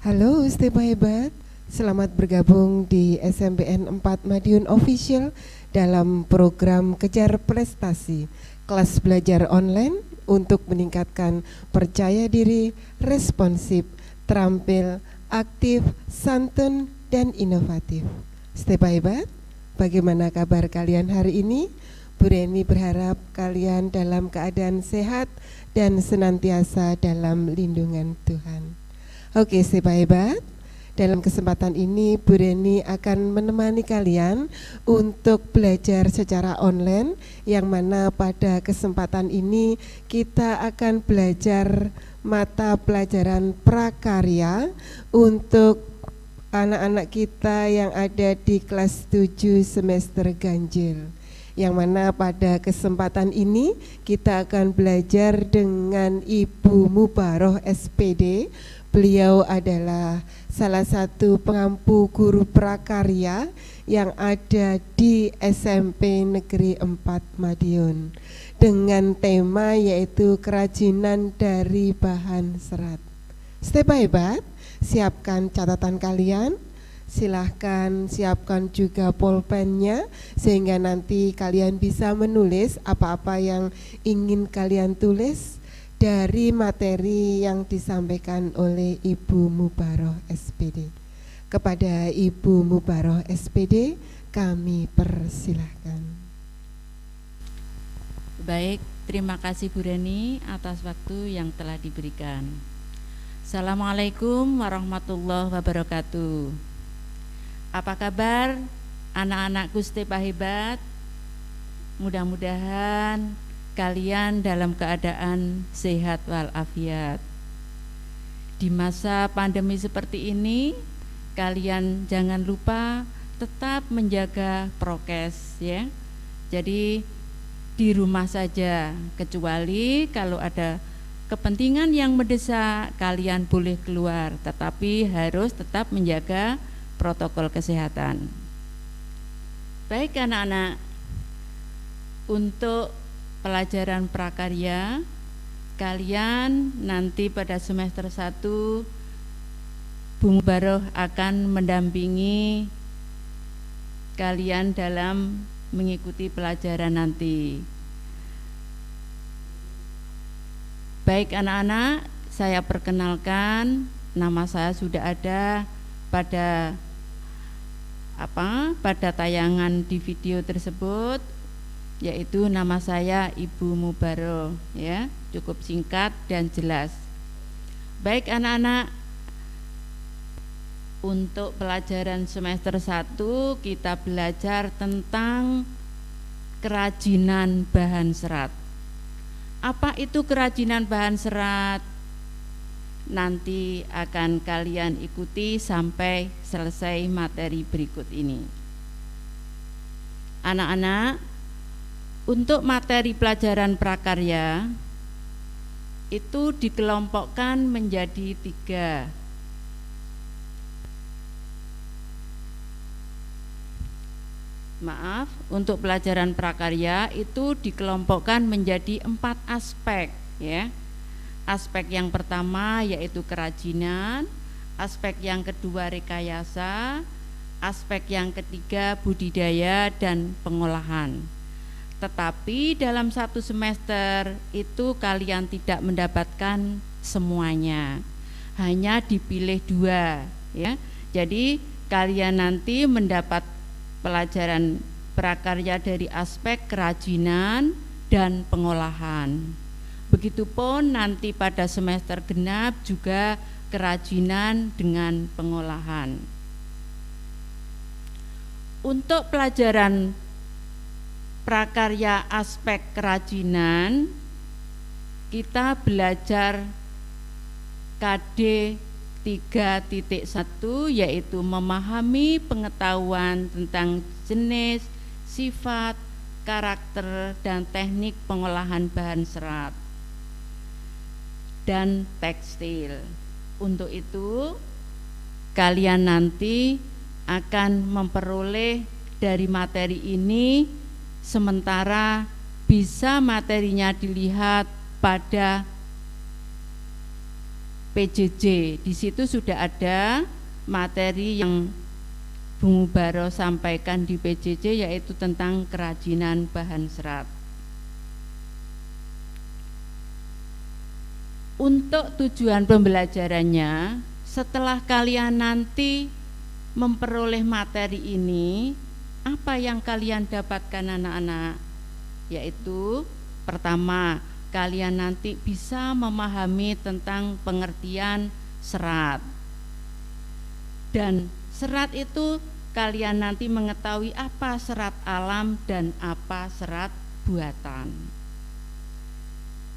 Halo Stepa Hebat, selamat bergabung di SMPN 4 Madiun Official dalam program Kejar Prestasi, kelas belajar online untuk meningkatkan percaya diri, responsif, terampil, aktif, santun, dan inovatif. Stepa Hebat, bagaimana kabar kalian hari ini? Bu Reni berharap kalian dalam keadaan sehat dan senantiasa dalam lindungan Tuhan. Oke, Stepa Hebat, dalam kesempatan ini Bu Reni akan menemani kalian untuk belajar secara online, yang mana pada kesempatan ini kita akan belajar mata pelajaran prakarya untuk anak-anak kita yang ada di kelas 7 semester ganjil, yang mana pada kesempatan ini kita akan belajar dengan Ibu Mubaroh SPD. Beliau adalah salah satu pengampu guru prakarya yang ada di SMP Negeri 4 Madiun dengan tema yaitu kerajinan dari bahan serat. Stepa Hebat, siapkan catatan kalian, silahkan siapkan juga pulpennya sehingga nanti kalian bisa menulis apa-apa yang ingin kalian tulis dari materi yang disampaikan oleh Ibu Mubaroh SPD. Kepada Ibu Mubaroh SPD kami persilahkan. Baik, terima kasih Bu Reni atas waktu yang telah diberikan. Assalamualaikum warahmatullahi wabarakatuh. Apa kabar anak-anakku Stepa Hebat? Mudah-mudahan kalian dalam keadaan sehat walafiat. Di masa pandemi seperti ini, kalian jangan lupa tetap menjaga prokes ya. Jadi di rumah saja, kecuali kalau ada kepentingan yang mendesak kalian boleh keluar, tetapi harus tetap menjaga protokol kesehatan. Baik anak-anak, untuk pelajaran prakarya kalian nanti pada semester 1 Bu Mubaroh akan mendampingi kalian dalam mengikuti pelajaran nanti. Baik anak-anak, saya perkenalkan, nama saya sudah ada pada tayangan di video tersebut, yaitu nama saya Ibu Mubaroh ya, cukup singkat dan jelas. Baik anak-anak, untuk pelajaran semester 1 kita belajar tentang kerajinan bahan serat. Apa itu kerajinan bahan serat? Nanti akan kalian ikuti sampai selesai materi berikut ini. Anak-anak, untuk materi pelajaran prakarya itu dikelompokkan menjadi 3. Untuk pelajaran prakarya itu dikelompokkan menjadi 4 aspek ya. Aspek yang pertama yaitu kerajinan, aspek yang kedua rekayasa, aspek yang ketiga budidaya dan pengolahan. Tetapi dalam 1 semester itu kalian tidak mendapatkan semuanya, hanya dipilih 2 ya. Jadi kalian nanti mendapat pelajaran prakarya dari aspek kerajinan dan pengolahan. Begitupun nanti pada semester genap juga kerajinan dengan pengolahan. Untuk pelajaran prakarya aspek kerajinan kita belajar KD 3.1 yaitu memahami pengetahuan tentang jenis, sifat, karakter, dan teknik pengolahan bahan serat dan tekstil. Untuk itu kalian nanti akan memperoleh dari materi ini, sementara bisa materinya dilihat pada PJJ. Di situ sudah ada materi yang Bu Mubaro sampaikan di PJJ, yaitu tentang kerajinan bahan serat. Untuk tujuan pembelajarannya, setelah kalian nanti memperoleh materi ini, apa yang kalian dapatkan anak-anak? Yaitu pertama, kalian nanti bisa memahami tentang pengertian serat. Dan serat itu kalian nanti mengetahui apa serat alam dan apa serat buatan.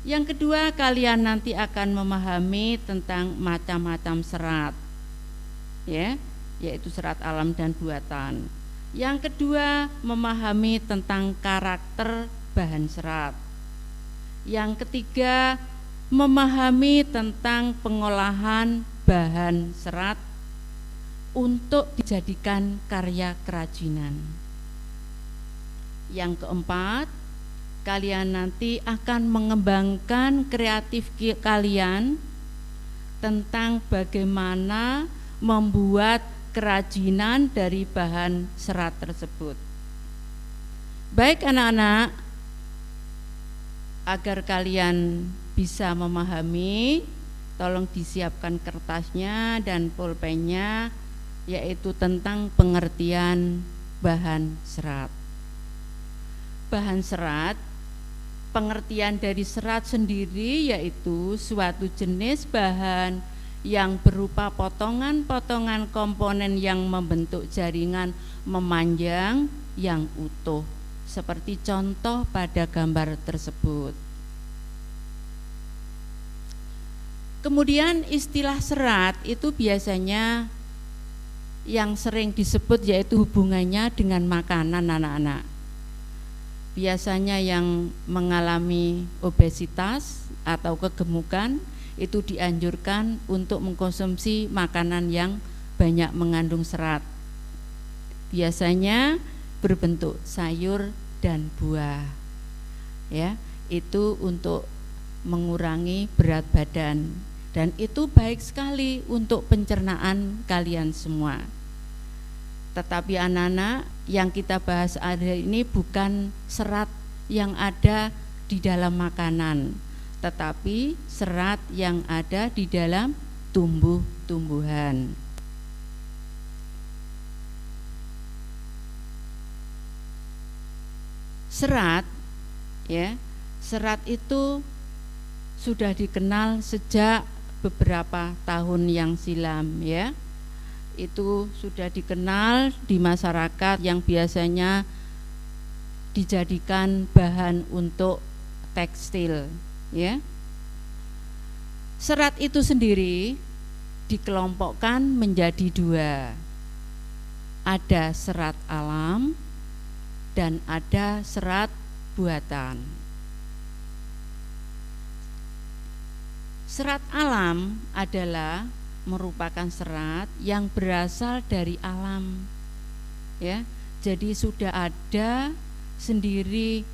Yang kedua, kalian nanti akan memahami tentang macam-macam serat, ya, yaitu serat alam dan buatan. Yang kedua, memahami tentang karakter bahan serat. Yang ketiga, memahami tentang pengolahan bahan serat untuk dijadikan karya kerajinan. Yang keempat, kalian nanti akan mengembangkan kreatif kalian tentang bagaimana membuat kerajinan dari bahan serat tersebut. Baik anak-anak, agar kalian bisa memahami, tolong disiapkan kertasnya dan pulpennya, yaitu tentang pengertian bahan serat. Bahan serat, pengertian dari serat sendiri yaitu suatu jenis bahan yang berupa potongan-potongan komponen yang membentuk jaringan memanjang yang utuh, seperti contoh pada gambar tersebut. Kemudian istilah serat itu biasanya yang sering disebut yaitu hubungannya dengan makanan anak-anak. Biasanya yang mengalami obesitas atau kegemukan itu dianjurkan untuk mengkonsumsi makanan yang banyak mengandung serat. Biasanya berbentuk sayur dan buah. Ya, itu untuk mengurangi berat badan dan itu baik sekali untuk pencernaan kalian semua. Tetapi anak-anak, yang kita bahas hari ini bukan serat yang ada di dalam makanan, tetapi serat yang ada di dalam tumbuh-tumbuhan. Serat, ya, serat itu sudah dikenal sejak beberapa tahun yang silam, ya. Itu sudah dikenal di masyarakat yang biasanya dijadikan bahan untuk tekstil, ya. Serat itu sendiri dikelompokkan menjadi dua. Ada serat alam dan ada serat buatan. Serat alam adalah merupakan serat yang berasal dari alam, ya. Jadi sudah ada sendiri,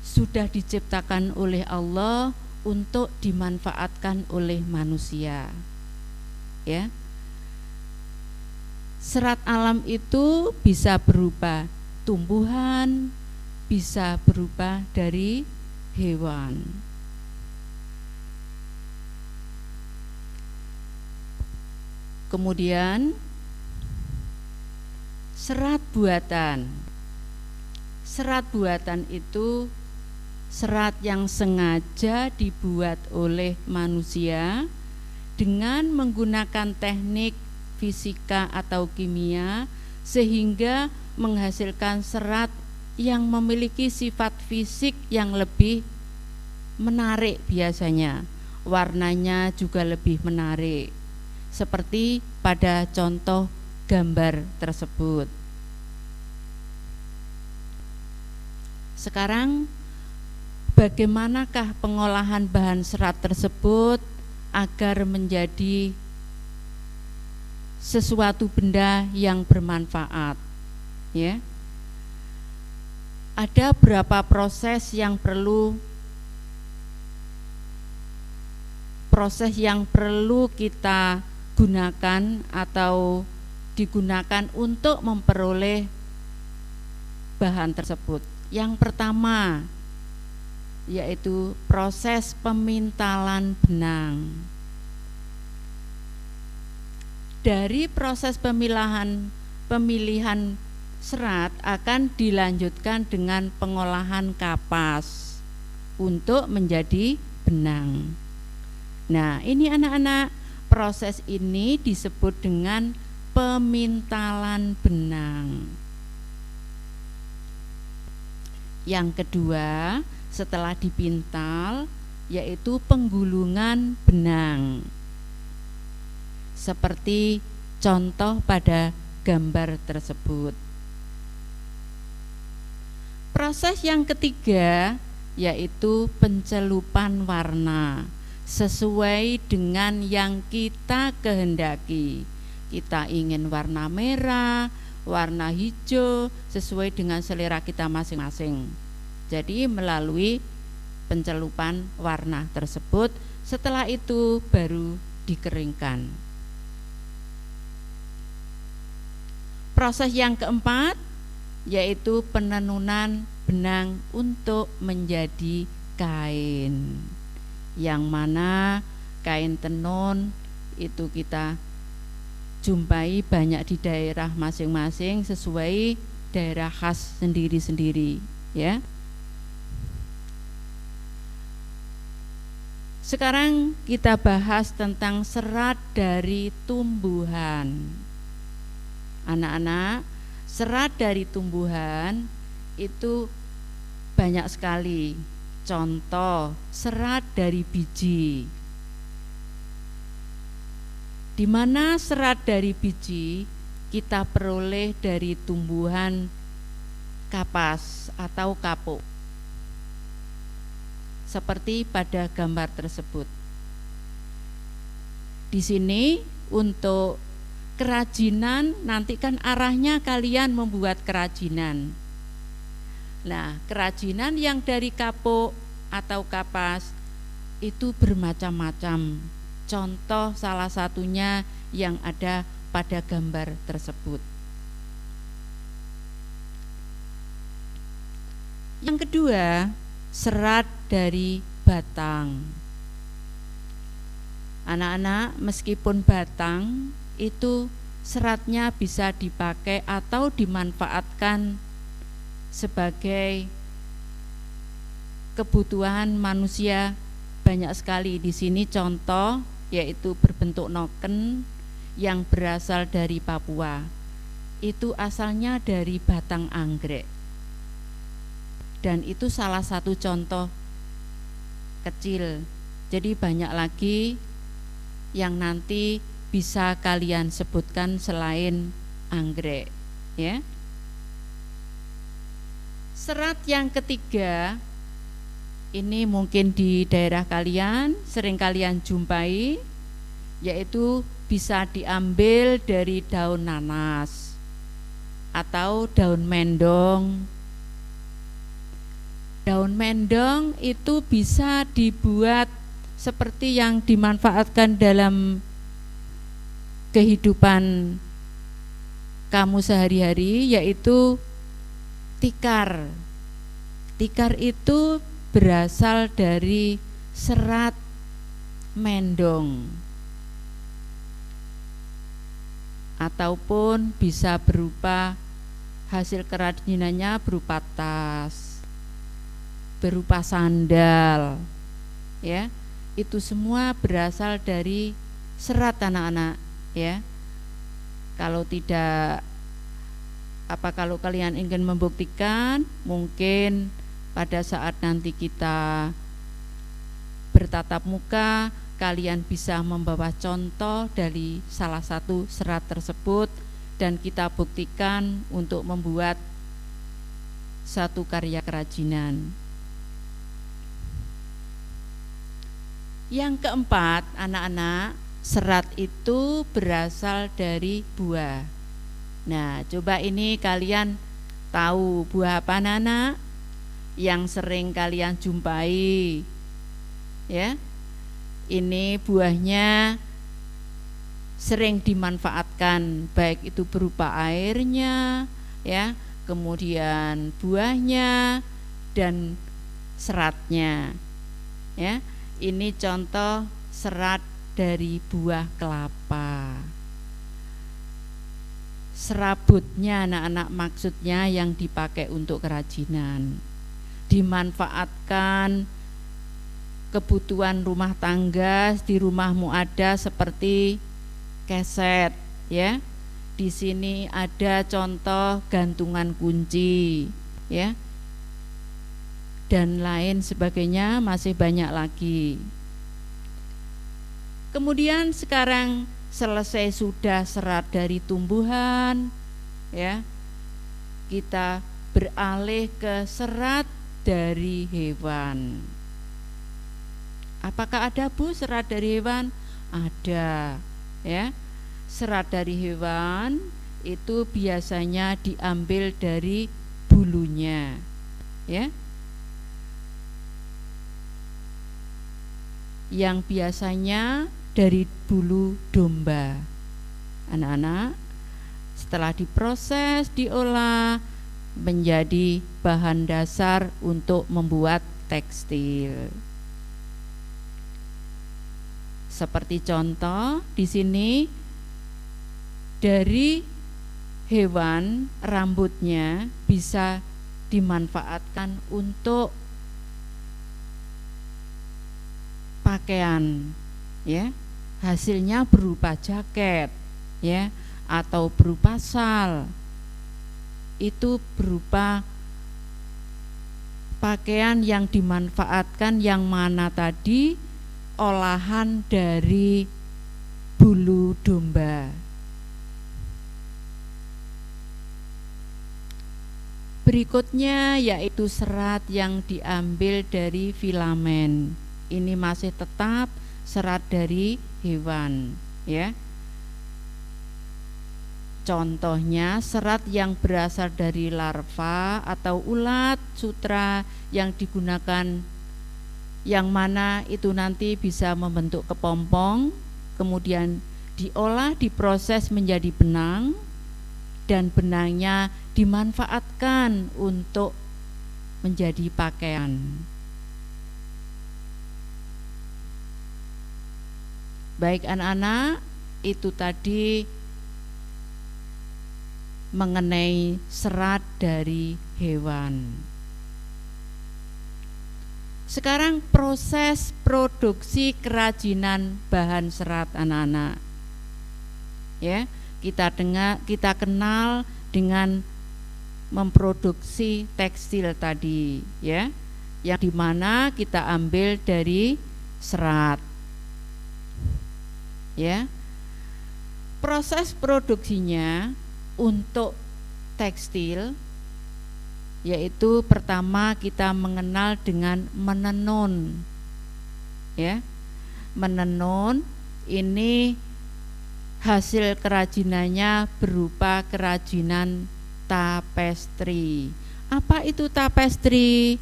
sudah diciptakan oleh Allah untuk dimanfaatkan oleh manusia, ya. Serat alam itu bisa berupa tumbuhan, bisa berupa dari hewan. Kemudian serat buatan. Serat buatan itu serat yang sengaja dibuat oleh manusia dengan menggunakan teknik fisika atau kimia sehingga menghasilkan serat yang memiliki sifat fisik yang lebih menarik biasanya. Warnanya juga lebih menarik, seperti pada contoh gambar tersebut. Sekarang, bagaimanakah pengolahan bahan serat tersebut agar menjadi sesuatu benda yang bermanfaat, ya? Ada beberapa proses yang perlu proses yang perlu kita gunakan atau digunakan untuk memperoleh bahan tersebut. Yang pertama yaitu proses pemintalan benang. Dari proses pemilihan serat akan dilanjutkan dengan pengolahan kapas untuk menjadi benang. Nah, ini anak-anak, proses ini disebut dengan pemintalan benang. Yang kedua, setelah dipintal, yaitu penggulungan benang. Seperti contoh pada gambar tersebut. Proses yang ketiga yaitu pencelupan warna sesuai dengan yang kita kehendaki. Kita ingin warna merah, warna hijau, sesuai dengan selera kita masing-masing. Jadi melalui pencelupan warna tersebut, setelah itu baru dikeringkan. Proses yang keempat yaitu penenunan benang untuk menjadi kain, yang mana kain tenun itu kita jumpai banyak di daerah masing-masing sesuai daerah khas sendiri-sendiri, ya. Sekarang kita bahas tentang serat dari tumbuhan. Anak-anak, serat dari tumbuhan itu banyak sekali. Contoh, serat dari biji. Di mana serat dari biji kita peroleh dari tumbuhan kapas atau kapuk. Seperti pada gambar tersebut. Di sini untuk kerajinan, nanti kan arahnya kalian membuat kerajinan. Nah, kerajinan yang dari kapuk atau kapas itu bermacam-macam. Contoh salah satunya yang ada pada gambar tersebut. Yang kedua, serat dari batang. Anak-anak, meskipun batang itu seratnya bisa dipakai atau dimanfaatkan sebagai kebutuhan manusia banyak sekali. Di sini contoh yaitu berbentuk noken yang berasal dari Papua. Itu asalnya dari batang anggrek. Dan itu salah satu contoh kecil. Jadi banyak lagi yang nanti bisa kalian sebutkan selain anggrek, ya. Serat yang ketiga ini mungkin di daerah kalian sering kalian jumpai, yaitu bisa diambil dari daun nanas atau daun mendong. Daun mendong itu bisa dibuat seperti yang dimanfaatkan dalam kehidupan kamu sehari-hari, yaitu tikar. Tikar itu berasal dari serat mendong, ataupun bisa berupa hasil kerajinannya berupa tas, berupa sandal, ya. Itu semua berasal dari serat, anak-anak, ya. Kalau tidak kalau kalian ingin membuktikan, mungkin pada saat nanti kita bertatap muka, kalian bisa membawa contoh dari salah satu serat tersebut dan kita buktikan untuk membuat satu karya kerajinan. Yang keempat, anak-anak, serat itu berasal dari buah. Nah, coba ini kalian tahu buah apa, anak-anak? Yang sering kalian jumpai, ya. ini buahnya sering dimanfaatkan, baik itu berupa airnya, ya, kemudian buahnya dan seratnya, ya. Ini contoh serat dari buah kelapa. Serabutnya anak-anak maksudnya yang dipakai untuk kerajinan, dimanfaatkan kebutuhan rumah tangga. Di rumahmu ada seperti keset, ya. Di sini ada contoh gantungan kunci, ya, dan lain sebagainya, masih banyak lagi. Kemudian sekarang selesai sudah serat dari tumbuhan, ya, kita beralih ke serat dari hewan. Apakah ada, Bu, serat dari hewan? Ada, ya. Serat dari hewan itu biasanya diambil dari bulunya, ya, yang biasanya dari bulu domba. Anak-anak, setelah diproses, diolah menjadi bahan dasar untuk membuat tekstil. Seperti contoh di sini, dari hewan rambutnya bisa dimanfaatkan untuk pakaian, ya. Hasilnya berupa jaket, ya, atau berupa sal. Itu berupa pakaian yang dimanfaatkan, yang mana tadi olahan dari bulu domba. Berikutnya yaitu serat yang diambil dari filamen. Ini masih tetap serat dari hewan, ya. Contohnya serat yang berasal dari larva atau ulat sutra yang digunakan, yang mana itu nanti bisa membentuk kepompong, kemudian diolah, diproses menjadi benang, dan benangnya dimanfaatkan untuk menjadi pakaian. Baik anak-anak, itu tadi mengenai serat dari hewan. Sekarang proses produksi kerajinan bahan serat anak-anak, ya, kita kenal dengan memproduksi tekstil tadi, ya, yang dimana kita ambil dari serat, ya. Proses produksinya untuk tekstil yaitu pertama kita mengenal dengan menenun, ya. Menenun ini hasil kerajinannya berupa kerajinan tapestri. Apa itu tapestri?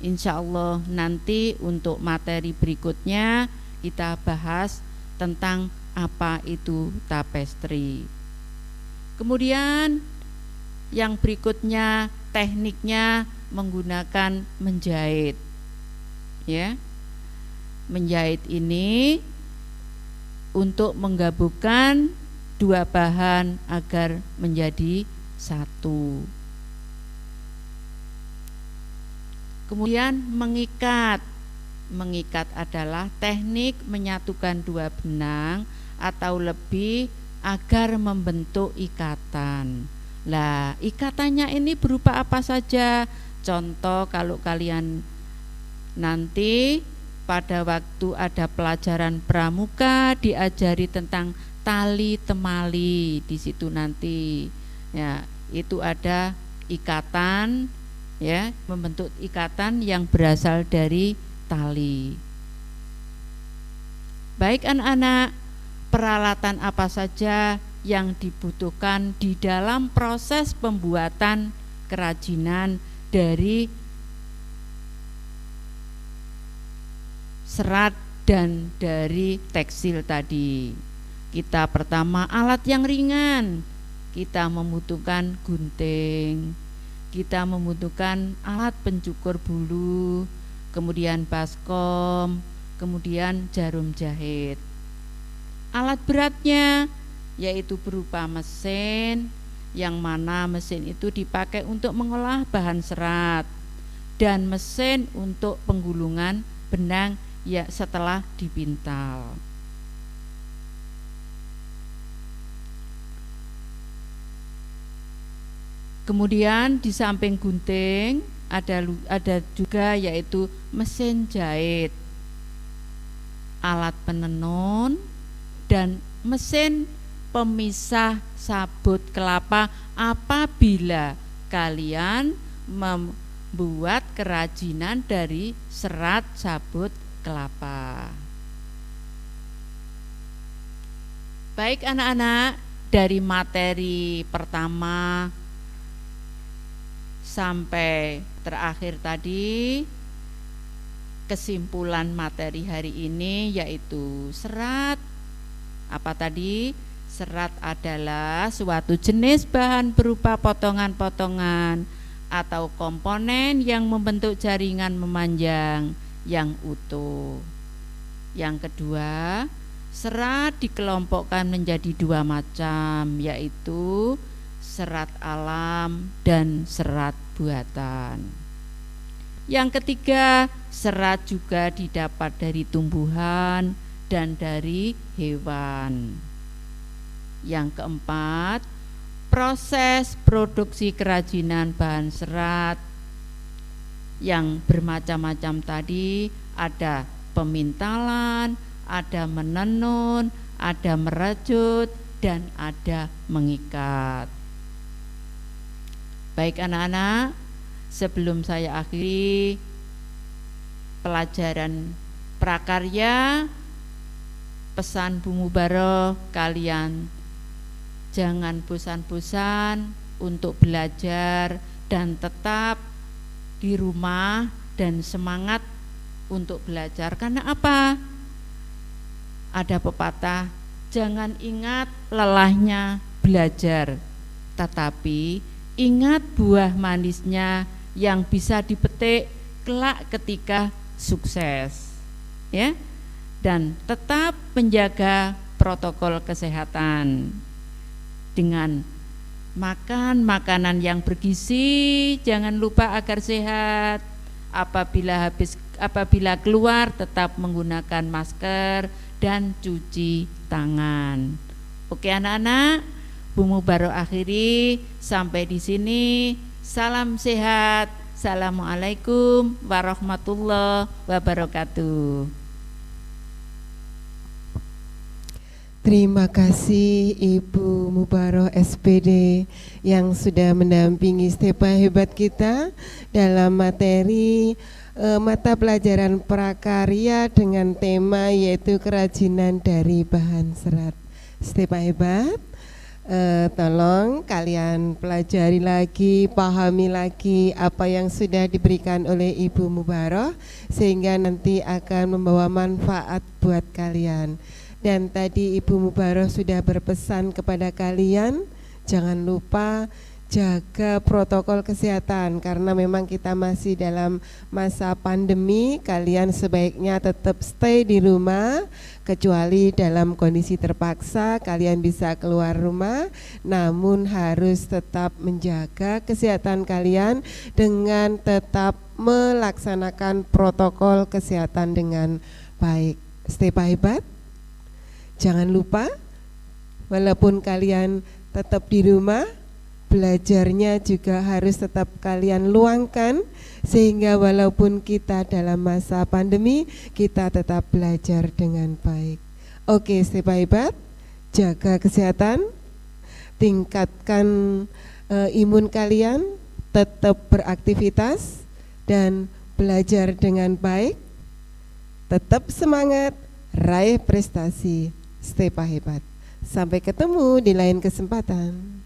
Insya Allah nanti untuk materi berikutnya kita bahas tentang apa itu tapestri. Kemudian yang berikutnya tekniknya menggunakan menjahit, ya. Menjahit ini untuk menggabungkan dua bahan agar menjadi satu. Kemudian mengikat. Mengikat adalah teknik menyatukan dua benang atau lebih agar membentuk ikatan. Lah, ikatannya ini berupa apa saja? Contoh kalau kalian nanti pada waktu ada pelajaran pramuka diajari tentang tali temali, di situ nanti, ya, itu ada ikatan, ya, membentuk ikatan yang berasal dari tali. Baik anak-anak, peralatan apa saja yang dibutuhkan di dalam proses pembuatan kerajinan dari serat dan dari tekstil tadi. Kita pertama alat yang ringan, kita membutuhkan gunting, kita membutuhkan alat pencukur bulu, kemudian baskom, kemudian jarum jahit. Alat beratnya yaitu berupa mesin, yang mana mesin itu dipakai untuk mengolah bahan serat, dan mesin untuk penggulungan benang ya setelah dipintal. Kemudian di samping gunting ada juga yaitu mesin jahit, alat penenun, dan mesin pemisah sabut kelapa apabila kalian membuat kerajinan dari serat sabut kelapa. Baik anak-anak, dari materi pertama sampai terakhir tadi, kesimpulan materi hari ini yaitu serat. Apa tadi? Serat adalah suatu jenis bahan berupa potongan-potongan atau komponen yang membentuk jaringan memanjang yang utuh. Yang kedua, serat dikelompokkan menjadi dua macam, yaitu serat alam dan serat buatan. Yang ketiga, serat juga didapat dari tumbuhan dan dari hewan. Yang keempat, proses produksi kerajinan bahan serat yang bermacam-macam tadi, ada pemintalan, ada menenun, ada merajut, dan ada mengikat. Baik anak-anak, sebelum saya akhiri pelajaran prakarya, pesan Bu Mubaroh, kalian jangan bosan-bosan untuk belajar dan tetap di rumah dan semangat untuk belajar. Karena apa? Ada pepatah, jangan ingat lelahnya belajar, tetapi ingat buah manisnya yang bisa dipetik kelak ketika sukses, ya. Dan tetap menjaga protokol kesehatan dengan makan makanan yang bergizi, jangan lupa agar sehat. Apabila keluar tetap menggunakan masker dan cuci tangan. Oke anak-anak, Bu Mubaroh akhiri sampai di sini. Salam sehat. Assalamualaikum warahmatullahi wabarakatuh. Terima kasih Ibu Mubaroh SPD yang sudah mendampingi Stepa Hebat kita dalam materi mata pelajaran prakarya dengan tema yaitu kerajinan dari bahan serat. Stepa Hebat, tolong kalian pelajari lagi, pahami lagi apa yang sudah diberikan oleh Ibu Mubaroh sehingga nanti akan membawa manfaat buat kalian. Dan tadi Ibu Mubaroh sudah berpesan kepada kalian, jangan lupa jaga protokol kesehatan karena memang kita masih dalam masa pandemi. Kalian sebaiknya tetap stay di rumah, kecuali dalam kondisi terpaksa kalian bisa keluar rumah, namun harus tetap menjaga kesehatan kalian dengan tetap melaksanakan protokol kesehatan dengan baik. Stepa Hebat, jangan lupa walaupun kalian tetap di rumah, belajarnya juga harus tetap kalian luangkan sehingga walaupun kita dalam masa pandemi kita tetap belajar dengan baik. Oke, Stepa Hebat, jaga kesehatan, tingkatkan imun kalian, tetap beraktivitas dan belajar dengan baik, tetap semangat, raih prestasi. Stepa Hebat. Sampai ketemu di lain kesempatan.